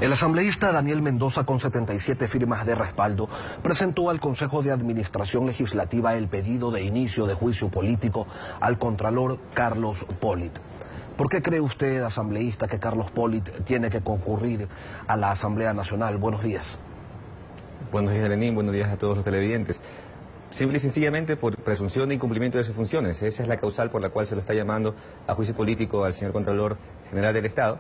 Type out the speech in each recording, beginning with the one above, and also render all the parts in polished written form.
El asambleísta Daniel Mendoza, con 77 firmas de respaldo, presentó al Consejo de Administración Legislativa el pedido de inicio de juicio político al contralor Carlos Polit. ¿Por qué cree usted, asambleísta, que Carlos Polit tiene que concurrir a la Asamblea Nacional? Buenos días. Buenos días, Lenín. Buenos días a todos los televidentes. Simple y sencillamente por presunción de incumplimiento de sus funciones. Esa es la causal por la cual se lo está llamando a juicio político al señor Contralor General del Estado,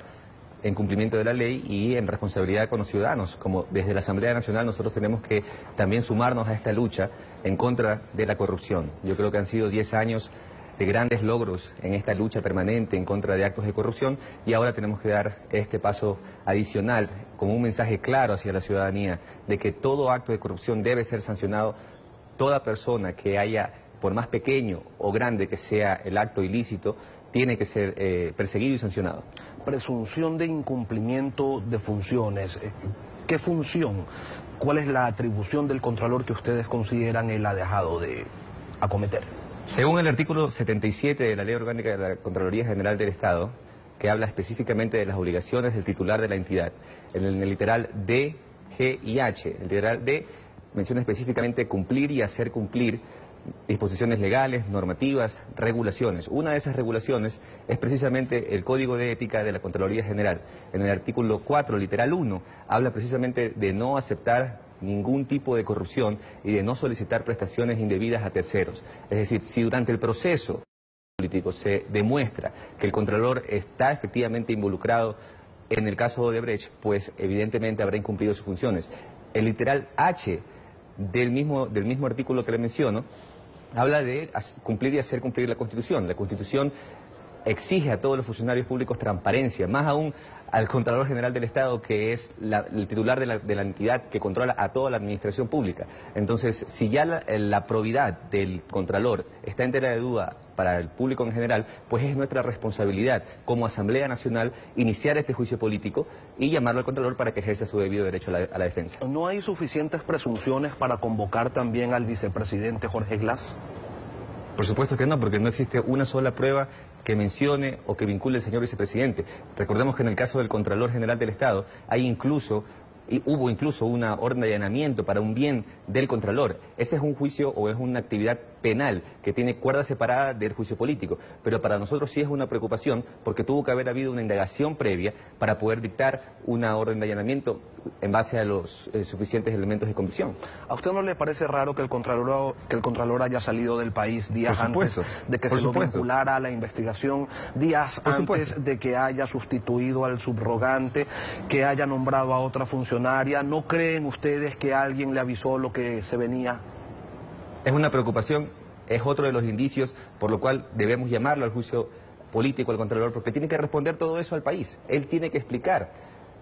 en cumplimiento de la ley y en responsabilidad con los ciudadanos. Como desde la Asamblea Nacional nosotros tenemos que también sumarnos a esta lucha en contra de la corrupción. Yo creo que han sido 10 años de grandes logros en esta lucha permanente en contra de actos de corrupción, y ahora tenemos que dar este paso adicional con un mensaje claro hacia la ciudadanía de que todo acto de corrupción debe ser sancionado. Toda persona que haya, por más pequeño o grande que sea el acto ilícito, tiene que ser perseguido y sancionado. Presunción de incumplimiento de funciones. ¿Qué función? ¿Cuál es la atribución del Contralor que ustedes consideran él ha dejado de acometer? Según el artículo 77 de la Ley Orgánica de la Contraloría General del Estado, que habla específicamente de las obligaciones del titular de la entidad, en el literal D, G y H, el literal D menciona específicamente cumplir y hacer cumplir disposiciones legales, normativas, regulaciones. Una de esas regulaciones es precisamente el Código de Ética de la Contraloría General. En el artículo 4, literal 1, habla precisamente de no aceptar ningún tipo de corrupción y de no solicitar prestaciones indebidas a terceros. Es decir, si durante el proceso político se demuestra que el Contralor está efectivamente involucrado en el caso de Odebrecht, pues evidentemente habrá incumplido sus funciones. El literal H del mismo artículo que le menciono habla de cumplir y hacer cumplir la Constitución. La Constitución exige a todos los funcionarios públicos transparencia, más aún al Contralor General del Estado, que es el titular de la entidad que controla a toda la administración pública. Entonces, si ya la probidad del Contralor está en tela de duda para el público en general, pues es nuestra responsabilidad como Asamblea Nacional iniciar este juicio político y llamarlo al Contralor para que ejerza su debido derecho a la defensa. ¿No hay suficientes presunciones para convocar también al vicepresidente Jorge Glass? Por supuesto que no, porque no existe una sola prueba que mencione o que vincule al señor vicepresidente. Recordemos que en el caso del Contralor General del Estado hubo incluso una orden de allanamiento para un bien del Contralor. Ese es un juicio o es una actividad penal que tiene cuerda separada del juicio político. Pero para nosotros sí es una preocupación porque tuvo que haber habido una indagación previa para poder dictar una orden de allanamiento en base a los suficientes elementos de convicción. ¿A usted no le parece raro que el Contralor haya salido del país días antes de que se lo vinculara a la investigación, días antes de que haya sustituido al subrogante, que haya nombrado a otra funcionaria? ¿No creen ustedes que alguien le avisó lo que se venía? Es una preocupación, es otro de los indicios por lo cual debemos llamarlo al juicio político al Contralor, porque tiene que responder todo eso al país. Él tiene que explicar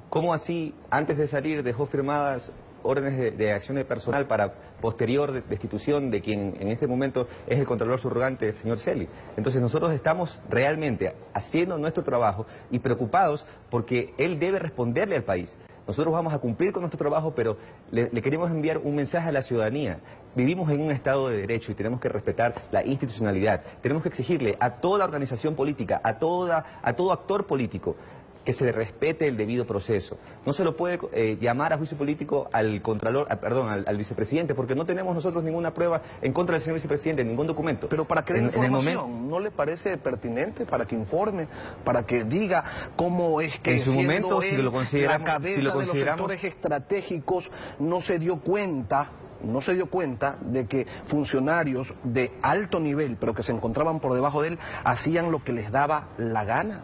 cómo así, antes de salir, dejó firmadas órdenes de acción de personal para posterior destitución de quien en este momento es el Contralor subrogante, el señor Celi. Entonces nosotros estamos realmente haciendo nuestro trabajo y preocupados porque él debe responderle al país. Nosotros vamos a cumplir con nuestro trabajo, pero le queremos enviar un mensaje a la ciudadanía. Vivimos en un Estado de Derecho y tenemos que respetar la institucionalidad. Tenemos que exigirle a toda organización política, a todo actor político, que se respete el debido proceso. No se lo puede llamar a juicio político al Contralor, al vicepresidente, porque no tenemos nosotros ninguna prueba en contra del señor vicepresidente, ningún documento. Pero para que dé información, ¿no le parece pertinente para que informe, para que diga cómo es que en su momento, él, si lo consideramos, la cabeza de los sectores estratégicos, no se dio cuenta de que funcionarios de alto nivel, pero que se encontraban por debajo de él, hacían lo que les daba la gana?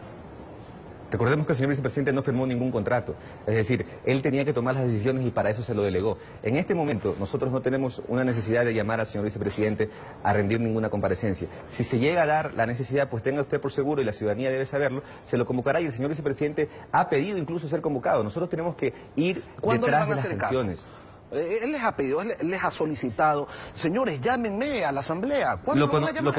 Recordemos que el señor vicepresidente no firmó ningún contrato, es decir, él tenía que tomar las decisiones y para eso se lo delegó. En este momento nosotros no tenemos una necesidad de llamar al señor vicepresidente a rendir ninguna comparecencia. Si se llega a dar la necesidad, pues tenga usted por seguro, y la ciudadanía debe saberlo, se lo convocará, y el señor vicepresidente ha pedido incluso ser convocado. Nosotros tenemos que ir detrás de las sanciones. Él les ha pedido, él les ha solicitado, señores, llámenme a la Asamblea. ¿Cuándo van a llamar?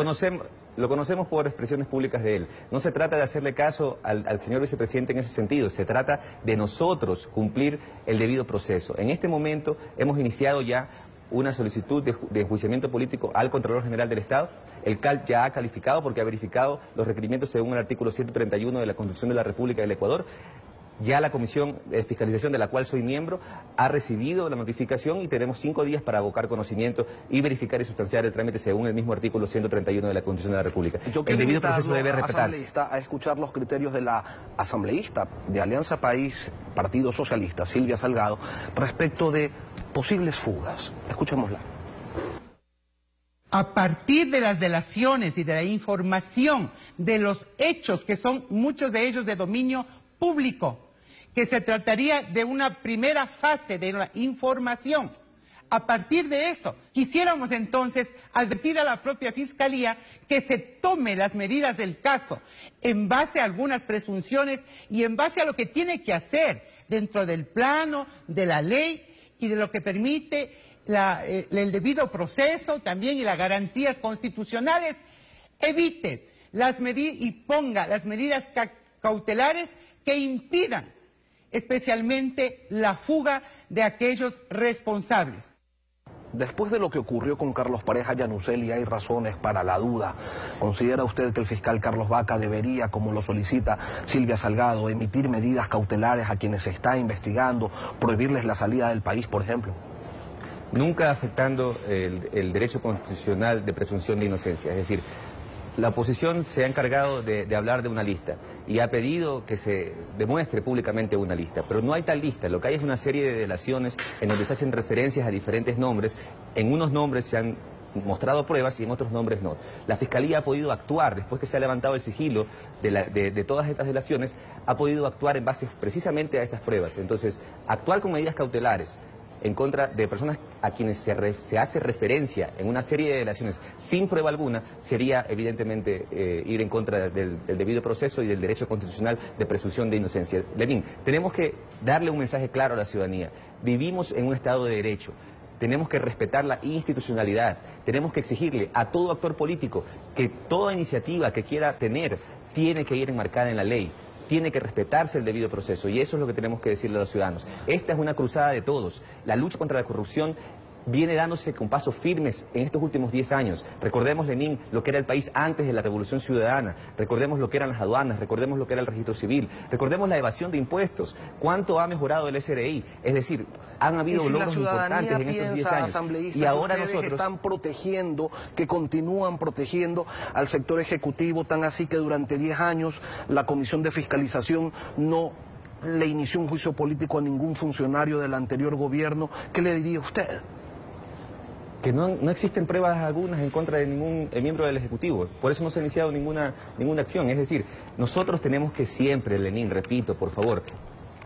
Lo conocemos por expresiones públicas de él. No se trata de hacerle caso al señor vicepresidente en ese sentido, se trata de nosotros cumplir el debido proceso. En este momento hemos iniciado ya una solicitud de enjuiciamiento político al Contralor General del Estado. El CAL ya ha calificado porque ha verificado los requerimientos según el artículo 131 de la Constitución de la República del Ecuador. Ya la Comisión de Fiscalización, de la cual soy miembro, ha recibido la notificación y tenemos 5 días para abocar conocimiento y verificar y sustanciar el trámite según el mismo artículo 131 de la Constitución de la República. El debido proceso debe respetarse. A escuchar los criterios de la asambleísta de Alianza País, Partido Socialista, Silvia Salgado, respecto de posibles fugas. Escuchémosla. A partir de las delaciones y de la información de los hechos, que son muchos de ellos de dominio público, que se trataría de una primera fase de la información. A partir de eso, quisiéramos entonces advertir a la propia Fiscalía que se tome las medidas del caso en base a algunas presunciones y en base a lo que tiene que hacer dentro del plano, de la ley y de lo que permite el debido proceso también y las garantías constitucionales. Evite las medidas y ponga las medidas cautelares que impidan especialmente la fuga de aquellos responsables. Después de lo que ocurrió con Carlos Pareja Yanuseli, ¿hay razones para la duda? ¿Considera usted que el fiscal Carlos Vaca debería, como lo solicita Silvia Salgado, emitir medidas cautelares a quienes se está investigando, prohibirles la salida del país, por ejemplo? Nunca afectando el derecho constitucional de presunción de inocencia. Es decir, la oposición se ha encargado de hablar de una lista y ha pedido que se demuestre públicamente una lista, pero no hay tal lista. Lo que hay es una serie de delaciones en donde se hacen referencias a diferentes nombres. En unos nombres se han mostrado pruebas y en otros nombres no. La Fiscalía ha podido actuar, después que se ha levantado el sigilo de todas estas delaciones, ha podido actuar en base precisamente a esas pruebas. Entonces, actuar con medidas cautelares en contra de personas a quienes se hace referencia en una serie de delaciones sin prueba alguna, sería evidentemente ir en contra del debido proceso y del derecho constitucional de presunción de inocencia. Lenín, tenemos que darle un mensaje claro a la ciudadanía. Vivimos en un Estado de Derecho. Tenemos que respetar la institucionalidad. Tenemos que exigirle a todo actor político que toda iniciativa que quiera tener tiene que ir enmarcada en la ley. Tiene que respetarse el debido proceso y eso es lo que tenemos que decirle a los ciudadanos. Esta es una cruzada de todos. La lucha contra la corrupción viene dándose con pasos firmes en estos últimos 10 años. Recordemos, Lenín, lo que era el país antes de la Revolución Ciudadana. Recordemos lo que eran las aduanas, recordemos lo que era el registro civil, recordemos la evasión de impuestos. ¿Cuánto ha mejorado el SRI? Es decir, han habido logros importantes en estos 10 años. Y ahora nosotros están protegiendo, que continúan protegiendo al sector ejecutivo, tan así que durante 10 años la Comisión de Fiscalización no le inició un juicio político a ningún funcionario del anterior gobierno. ¿Qué le diría usted? Que no existen pruebas algunas en contra de ningún miembro del Ejecutivo. Por eso no se ha iniciado ninguna acción. Es decir, nosotros tenemos que siempre, Lenín, repito, por favor,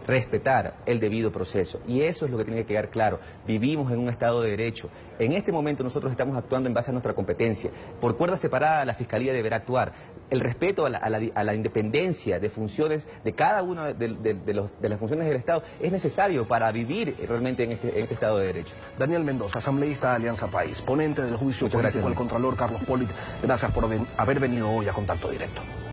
respetar el debido proceso. Y eso es lo que tiene que quedar claro. Vivimos en un Estado de Derecho. En este momento nosotros estamos actuando en base a nuestra competencia. Por cuerda separada la Fiscalía deberá actuar. El respeto a la independencia de funciones de cada una de las funciones del Estado es necesario para vivir realmente en este Estado de Derecho. Daniel Mendoza, asambleísta de Alianza País, ponente del juicio político al Contralor Carlos Pollitt, gracias por haber venido hoy a Contacto Directo.